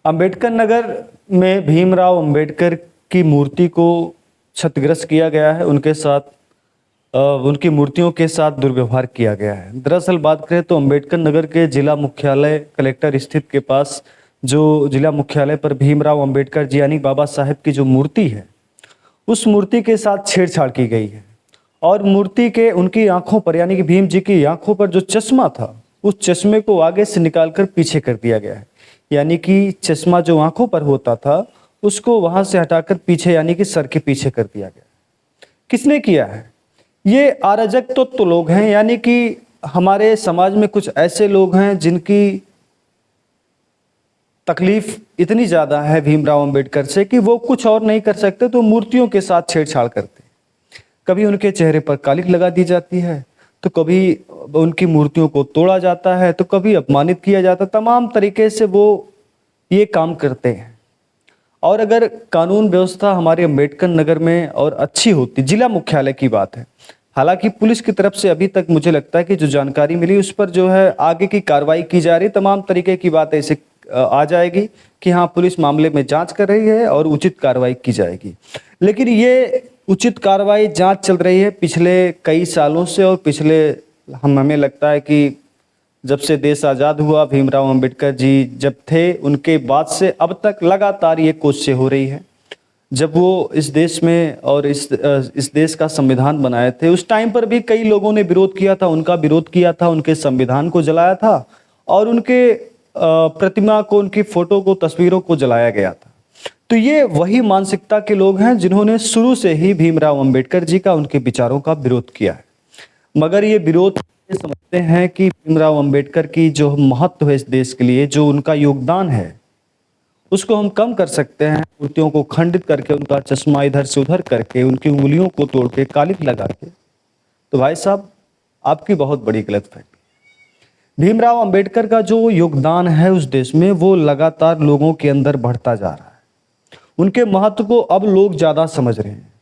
अंबेडकर नगर में भीमराव अंबेडकर की मूर्ति को क्षतिग्रस्त किया गया है। उनके साथ उनकी मूर्तियों के साथ दुर्व्यवहार किया गया है। दरअसल बात करें तो अंबेडकर नगर के जिला मुख्यालय कलेक्टर स्थित के पास जो जिला मुख्यालय पर भीमराव अंबेडकर जी यानी बाबा साहेब की जो मूर्ति है, उस मूर्ति के साथ छेड़छाड़ की गई है। और मूर्ति के उनकी आंखों पर यानी कि भीम जी की आंखों पर जो चश्मा था, उस चश्मे को आगे से निकालकर पीछे कर दिया गया है। यानी कि चश्मा जो आंखों पर होता था उसको वहां से हटाकर पीछे यानी कि सर के पीछे कर दिया गया। किसने किया है? ये अराजक तो लोग हैं, यानी कि हमारे समाज में कुछ ऐसे लोग हैं जिनकी तकलीफ इतनी ज्यादा है भीमराव अंबेडकर से कि वो कुछ और नहीं कर सकते तो मूर्तियों के साथ छेड़छाड़ करते। कभी उनके चेहरे पर कालिख लगा दी जाती है, तो कभी उनकी मूर्तियों को तोड़ा जाता है, तो कभी अपमानित किया जाता है। तमाम तरीके से वो ये काम करते हैं। और अगर कानून व्यवस्था हमारे अंबेडकर नगर में और अच्छी होती, जिला मुख्यालय की बात है, हालांकि पुलिस की तरफ से अभी तक मुझे लगता है कि जो जानकारी मिली उस पर जो है आगे की कार्रवाई की जा रही, तमाम तरीके की बात ऐसे आ जाएगी कि हाँ पुलिस मामले में जांच कर रही है और उचित कार्रवाई की जाएगी। लेकिन ये उचित कार्रवाई जांच चल रही है पिछले कई सालों से, और पिछले हमें लगता है कि जब से देश आज़ाद हुआ, भीमराव अंबेडकर जी जब थे, उनके बाद से अब तक लगातार ये कोशिशें हो रही है। जब वो इस देश में और इस देश का संविधान बनाए थे, उस टाइम पर भी कई लोगों ने विरोध किया था, उनका विरोध किया था, उनके संविधान को जलाया था और उनके प्रतिमा को, उनकी फोटो को, तस्वीरों को जलाया गया था। तो ये वही मानसिकता के लोग हैं जिन्होंने शुरू से ही भीमराव अंबेडकर जी का, उनके विचारों का विरोध किया है। मगर ये विरोध समझते हैं कि भीमराव अंबेडकर की जो महत्व है इस देश के लिए, जो उनका योगदान है, उसको हम कम कर सकते हैं मूर्तियों को खंडित करके, उनका चश्मा इधर से उधर करके, उनकी उंगलियों को तोड़ के, कालिख लगा के। तो भाई साहब, आपकी बहुत बड़ी गलतफहमी। भीमराव अंबेडकर का जो योगदान है उस देश में, वो लगातार लोगों के अंदर बढ़ता जा रहा है। उनके महत्व को अब लोग ज्यादा समझ रहे हैं,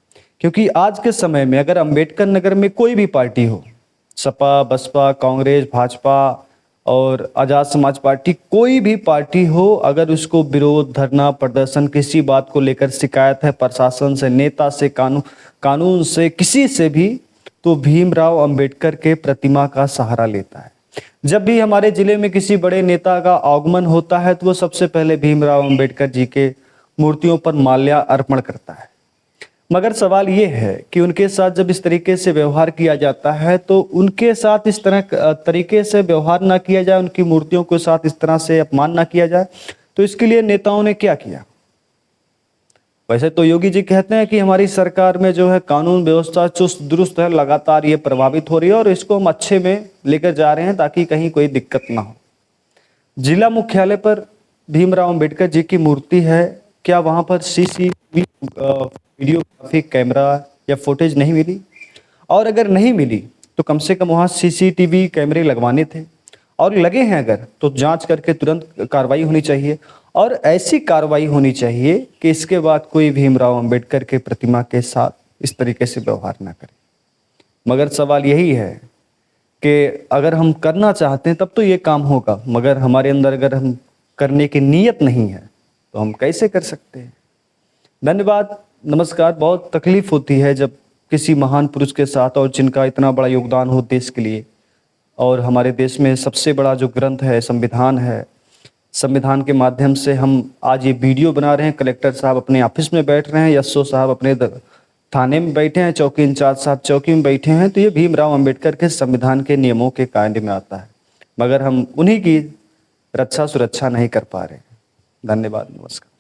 क्योंकि आज के समय में अगर अंबेडकर नगर में कोई भी पार्टी हो, सपा, बसपा, कांग्रेस, भाजपा और आजाद समाज पार्टी, कोई भी पार्टी हो, अगर उसको विरोध, धरना, प्रदर्शन, किसी बात को लेकर शिकायत है प्रशासन से, नेता से, कानून से, किसी से भी, तो भीमराव अंबेडकर के प्रतिमा का सहारा लेता है। जब भी हमारे जिले में किसी बड़े नेता का आगमन होता है तो वो सबसे पहले भीमराव अंबेडकर जी के मूर्तियों पर माल्या अर्पण करता है। मगर सवाल ये है कि उनके साथ जब इस तरीके से व्यवहार किया जाता है तो उनके साथ इस तरीके से व्यवहार ना किया जाए, उनकी मूर्तियों के साथ इस तरह से अपमान ना किया जाए, तो इसके लिए नेताओं ने क्या किया? वैसे तो योगी जी कहते हैं कि हमारी सरकार में जो है कानून व्यवस्था चुस्त दुरुस्त है, लगातार ये प्रभावित हो रही है और इसको हम अच्छे में लेकर जा रहे हैं ताकि कहीं कोई दिक्कत ना हो। जिला मुख्यालय पर भीमराव अंबेडकर जी की मूर्ति है, क्या वहां पर सीसीटीवी वीडियोग्राफी कैमरा या फुटेज नहीं मिली? और अगर नहीं मिली तो कम से कम वहां सीसीटीवी कैमरे लगवाने थे, और लगे हैं अगर तो जांच करके तुरंत कार्रवाई होनी चाहिए। और ऐसी कार्रवाई होनी चाहिए कि इसके बाद कोई भीमराव अंबेडकर के प्रतिमा के साथ इस तरीके से व्यवहार ना करे। मगर सवाल यही है कि अगर हम करना चाहते हैं तब तो ये काम होगा, मगर हमारे अंदर अगर हम करने की नीयत नहीं है तो हम कैसे कर सकते हैं? धन्यवाद, नमस्कार। बहुत तकलीफ होती है जब किसी महान पुरुष के साथ, और जिनका इतना बड़ा योगदान हो देश के लिए, और हमारे देश में सबसे बड़ा जो ग्रंथ है संविधान है, संविधान के माध्यम से हम आज ये वीडियो बना रहे हैं। कलेक्टर साहब अपने ऑफिस में बैठ रहे हैं, एसओ साहब अपने थाने में बैठे हैं, चौकी इंचार्ज साहब चौकी में बैठे हैं। तो ये भीमराव अंबेडकर के संविधान के नियमों के कायदे में आता है, मगर हम उन्हीं की रक्षा सुरक्षा नहीं कर पा रहे। धन्यवाद, नमस्कार।